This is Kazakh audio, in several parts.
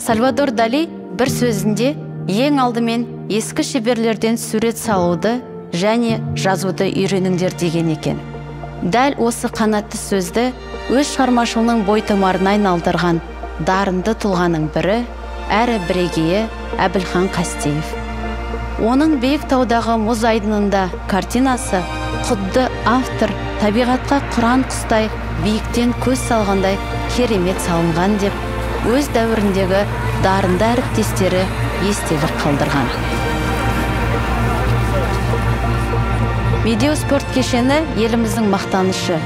Сальвадор Дали бір сөзінде ең алдымен ескі шеберлерден сурет салуды және жазуды үйреніңдер деген екен. Дәл осы қанатты сөзді өз шығармашылығының бойтұмарына айналдырған дарынды тұлғаның бірі, әрі бірегейі Әбілхан Қастеев. Оның биік таудағы мұз айдынында картинасы құдды автор табиғатқа құран құстай биіктен көз салғандай керемет салынған деп өз дәуіріндегі дарынды әріптестері естелік қалдырған. Медеу спорт кешені еліміздің мақтанышы.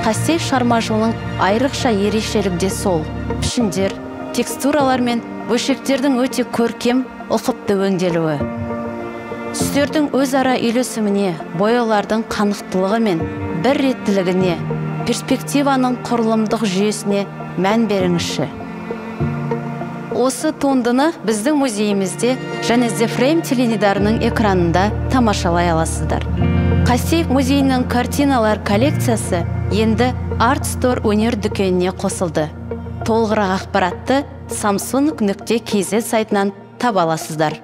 Қастеев шығармашылығының айрықша ерекшелігі сол: пішіндер, текстуралар мен бөлшектердің өте көркем, ұқыпты өңделуі. Түстердің өзара үйлесіміне, бояулардың қанықтылығы мен бір реттілігіне, перспективаның құрылымдық жүйесіне мән беріңізші. Осы туындыны біздің музейімізде және The Frame теледидарының экранында тамашалай аласыздар. Қастеев музейінің картиналар коллекциясы енді Art Store өнер дүкеніне қосылды. Толығырақ ақпаратты samsung.kz сайтынан таба аласыздар.